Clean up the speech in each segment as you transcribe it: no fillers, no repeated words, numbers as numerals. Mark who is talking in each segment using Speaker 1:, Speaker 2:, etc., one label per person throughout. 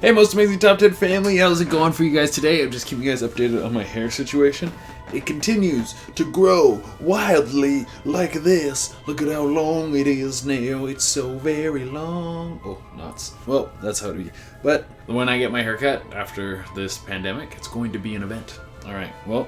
Speaker 1: Hey, most amazing top 10 family, how's it going for you guys today? I'm just keeping you guys updated on my hair situation. It continues to grow wildly like this. Look at how long it is now. It's so very long. Oh, nuts. Well, that's how it be. But when I get my hair cut after this pandemic, it's going to be an event. Alright, well,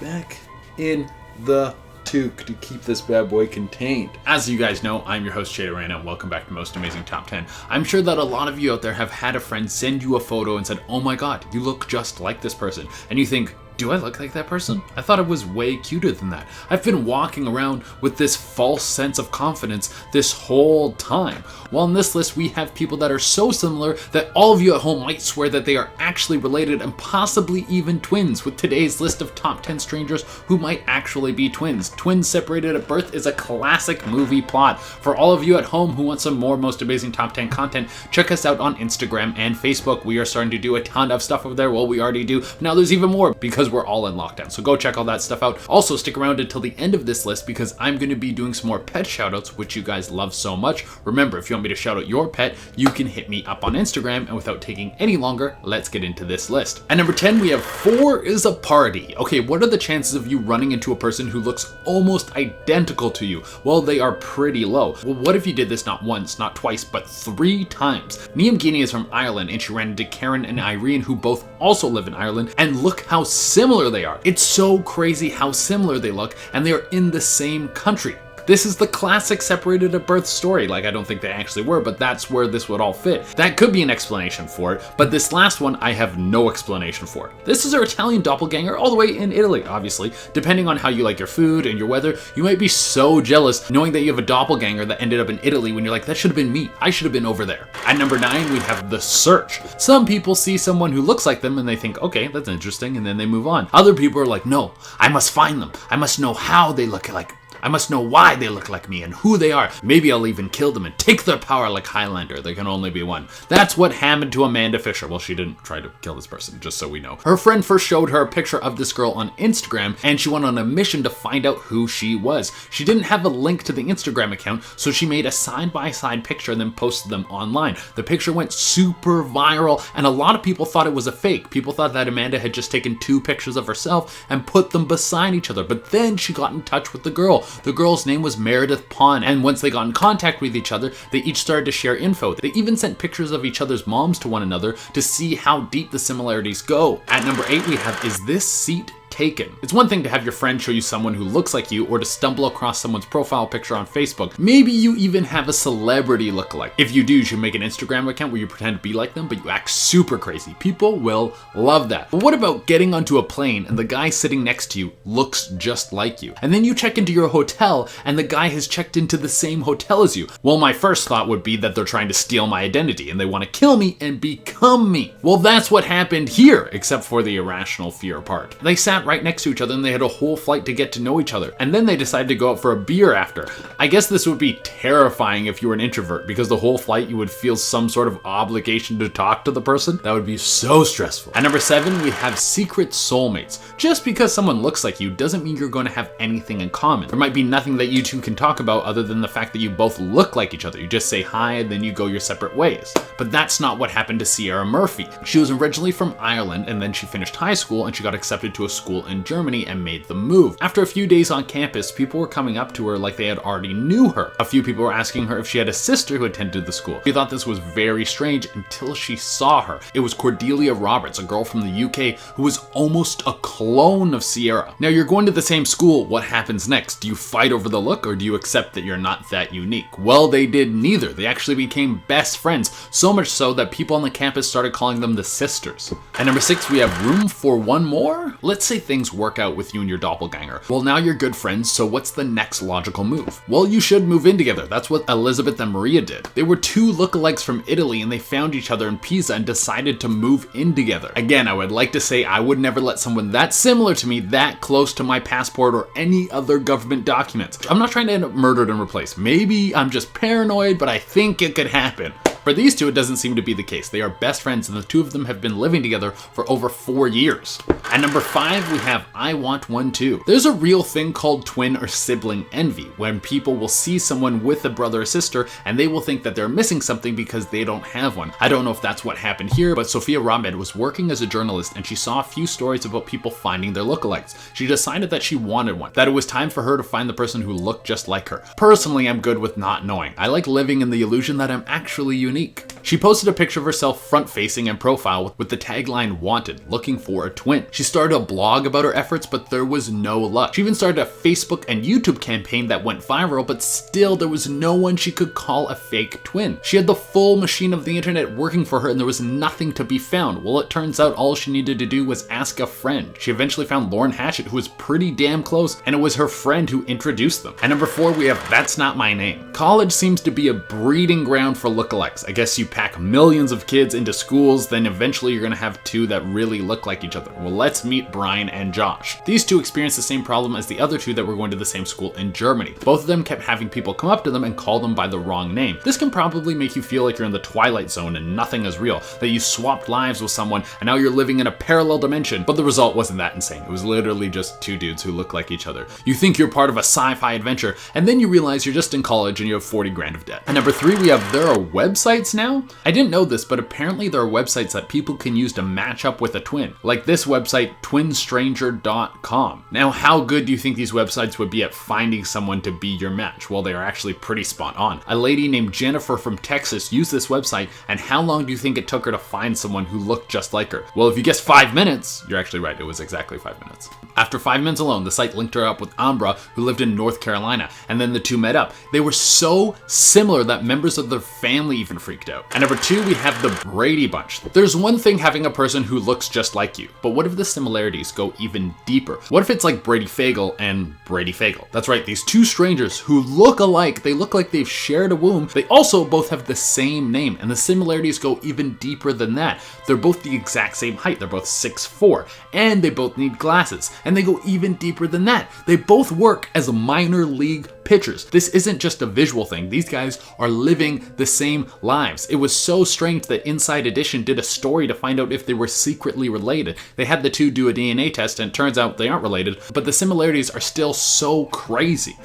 Speaker 1: back in the toque to keep this bad boy contained. As you guys know, I'm your host Jay and welcome back to Most Amazing Top 10. I'm sure that a lot of you out there have had a friend send you a photo and said, oh my god, you look just like this person. And you think, do I look like that person? I thought it was way cuter than that. I've been walking around with this false sense of confidence this whole time. Well, in this list, we have people that are so similar that all of you at home might swear that they are actually related and possibly even twins, with today's list of top 10 strangers who might actually be twins. Twins separated at birth is a classic movie plot. For all of you at home who want some more Most Amazing Top 10 content, check us out on Instagram and Facebook. We are starting to do a ton of stuff over there. Well, we already do. Now there's even more because we're all in lockdown. So go check all that stuff out. Also, stick around until the end of this list because I'm going to be doing some more pet shoutouts, which you guys love so much. Remember, if you want me to shout out your pet, you can hit me up on Instagram. And without taking any longer, let's get into this list. At number 10, we have 4 is a party. Okay, what are the chances of you running into a person who looks almost identical to you? Well, they are pretty low. Well, what if you did this not once, not twice, but 3 times? Niamgini is from Ireland and she ran into Karen and Irene, who both also live in Ireland, and look how similar they are. It's so crazy how similar they look, and they are in the same country. This is the classic separated at birth story. Like, I don't think they actually were, but that's where this would all fit. That could be an explanation for it, but this last one I have no explanation for. This is our Italian doppelganger all the way in Italy, obviously. Depending on how you like your food and your weather, you might be so jealous knowing that you have a doppelganger that ended up in Italy when you're like, that should have been me. I should have been over there. At number 9, we have The Search. Some people see someone who looks like them and they think, okay, that's interesting, and then they move on. Other people are like, no, I must find them. I must know how they look like. I must know why they look like me and who they are. Maybe I'll even kill them and take their power like Highlander. There can only be one. That's what happened to Amanda Fisher. Well, she didn't try to kill this person, just so we know. Her friend first showed her a picture of this girl on Instagram, and she went on a mission to find out who she was. She didn't have a link to the Instagram account, so she made a side-by-side picture and then posted them online. The picture went super viral, and a lot of people thought it was a fake. People thought that Amanda had just taken 2 pictures of herself and put them beside each other, but then she got in touch with the girl. The girl's name was Meredith Pond, and once they got in contact with each other, they each started to share info. They even sent pictures of each other's moms to one another to see how deep the similarities go. At number 8, we have Is This Seat Taken? It's one thing to have your friend show you someone who looks like you or to stumble across someone's profile picture on Facebook. Maybe you even have a celebrity lookalike. If you do, you should make an Instagram account where you pretend to be like them, but you act super crazy. People will love that. But what about getting onto a plane and the guy sitting next to you looks just like you? And then you check into your hotel and the guy has checked into the same hotel as you. Well, my first thought would be that they're trying to steal my identity and they want to kill me and become me. Well, that's what happened here, except for the irrational fear part. They sat right next to each other and they had a whole flight to get to know each other. And then they decided to go out for a beer after. I guess this would be terrifying if you were an introvert because the whole flight you would feel some sort of obligation to talk to the person. That would be so stressful. At number 7, we have secret soulmates. Just because someone looks like you doesn't mean you're going to have anything in common. There might be nothing that you two can talk about other than the fact that you both look like each other. You just say hi and then you go your separate ways. But that's not what happened to Sierra Murphy. She was originally from Ireland and then she finished high school and she got accepted to a school in Germany and made the move. After a few days on campus, people were coming up to her like they had already knew her. A few people were asking her if she had a sister who attended the school. She thought this was very strange until she saw her. It was Cordelia Roberts, a girl from the UK who was almost a clone of Sierra. Now you're going to the same school, what happens next? Do you fight over the look or do you accept that you're not that unique? Well, they did neither. They actually became best friends, so much so that people on the campus started calling them the sisters. At number 6, we have room for one more? Let's say things work out with you and your doppelganger. Well, now you're good friends, so what's the next logical move? Well, you should move in together. That's what Elizabeth and Maria did. They were 2 lookalikes from Italy and they found each other in Pisa and decided to move in together. Again, I would like to say I would never let someone that similar to me that close to my passport or any other government documents. I'm not trying to end up murdered and replaced. Maybe I'm just paranoid, but I think it could happen.
Speaker 2: For these two, it doesn't seem to be the case. They are best friends, and the two of them have been living together for over 4 years. At number 5, we have I Want One Too. There's a real thing called twin or sibling envy, when people will see someone with a brother or sister and they will think that they're missing something because they don't have one. I don't know if that's what happened here, but Sophia Rahmed was working as a journalist and she saw a few stories about people finding their lookalikes. She decided that she wanted one, that it was time for her to find the person who looked just like her. Personally, I'm good with not knowing. I like living in the illusion that I'm actually unique. She posted a picture of herself front-facing and profile with the tagline "Wanted, looking for a twin." She started a blog about her efforts, but there was no luck. She even started a Facebook and YouTube campaign that went viral, but still there was no one she could call a fake twin. She had the full machine of the internet working for her and there was nothing to be found. Well, it turns out all she needed to do was ask a friend. She eventually found Lauren Hatchett, who was pretty damn close, and it was her friend who introduced them. At number 4, we have That's Not My Name. College seems to be a breeding ground for lookalikes. I guess you pack millions of kids into schools, then eventually you're gonna have two that really look like each other. Well, let's meet Brian and Josh. These two experienced the same problem as the other two that were going to the same school in Germany. Both of them kept having people come up to them and call them by the wrong name. This can probably make you feel like you're in the Twilight Zone and nothing is real, that you swapped lives with someone and now you're living in a parallel dimension, but the result wasn't that insane. It was literally just two dudes who look like each other. You think you're part of a sci-fi adventure, and then you realize you're just in college and you have 40 grand of debt. At number 3, we have there are websites now? I didn't know this, but apparently there are websites that people can use to match up with a twin. Like this website, twinstranger.com. Now, how good do you think these websites would be at finding someone to be your match? Well, they are actually pretty spot on. A lady named Jennifer from Texas used this website, and how long do you think it took her to find someone who looked just like her? Well, if you guessed 5 minutes, you're actually right, it was exactly 5 minutes. After 5 minutes alone, the site linked her up with Ambra, who lived in North Carolina, and then the two met up. They were so similar that members of their family even freaked out. At number 2, we have the Brady Bunch. There's one thing having a person who looks just like you, but what if the similarities go even deeper? What if it's like Brady Fagel and Brady Fagel? That's right, these two strangers who look alike, they look like they've shared a womb, they also both have the same name, and the similarities go even deeper than that. They're both the exact same height, they're both 6'4", and they both need glasses, and they go even deeper than that. They both work as minor league pitchers. This isn't just a visual thing. These guys are living the same lives. It was so strange that Inside Edition did a story to find out if they were secretly related. They had the two do a DNA test and it turns out they aren't related, but the similarities are still so crazy.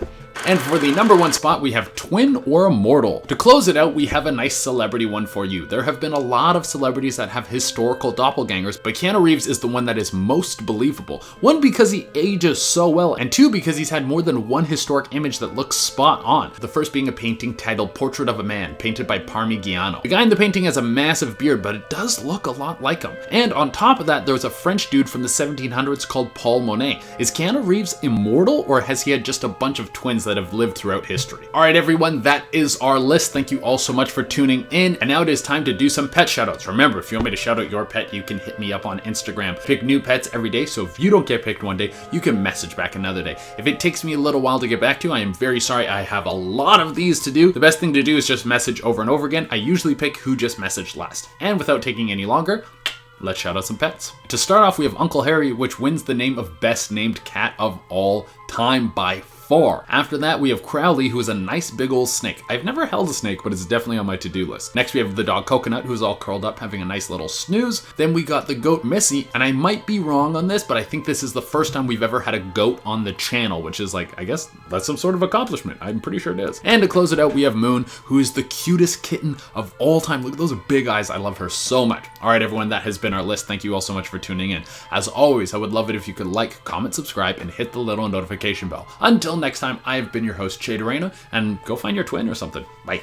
Speaker 2: And for the number 1 spot, we have Twin or Immortal. To close it out, we have a nice celebrity one for you. There have been a lot of celebrities that have historical doppelgangers, but Keanu Reeves is the one that is most believable. 1, because he ages so well, and 2, because he's had more than one historic image that looks spot on. The first being a painting titled Portrait of a Man, painted by Parmigiano. The guy in the painting has a massive beard, but it does look a lot like him. And on top of that, there's a French dude from the 1700s called Paul Monet. Is Keanu Reeves immortal, or has he had just a bunch of twins that have lived throughout history? Alright everyone, that is our list. Thank you all so much for tuning in, and now it is time to do some pet shoutouts. Remember, if you want me to shout out your pet, you can hit me up on Instagram. Pick new pets every day, so if you don't get picked one day, you can message back another day. If it takes me a little while to get back to you, I am very sorry. I have a lot of these to do. The best thing to do is just message over and over again. I usually pick who just messaged last. And without taking any longer, let's shout out some pets. To start off, we have Uncle Harry, which wins the name of best named cat of all time by far. After that, we have Crowley, who is a nice big old snake. I've never held a snake, but it's definitely on my to-do list. Next, we have the dog Coconut, who's all curled up, having a nice little snooze. Then we got the goat Missy, and I might be wrong on this, but I think this is the first time we've ever had a goat on the channel, which is like, I guess that's some sort of accomplishment. I'm pretty sure it is. And to close it out, we have Moon, who is the cutest kitten of all time. Look at those big eyes. I love her so much. All right, everyone, that has been our list. Thank you all so much for tuning in. As always, I would love it if you could like, comment, subscribe, and hit the little notification bell. Until next time, I have been your host, Jay, and go find your twin or something. Bye.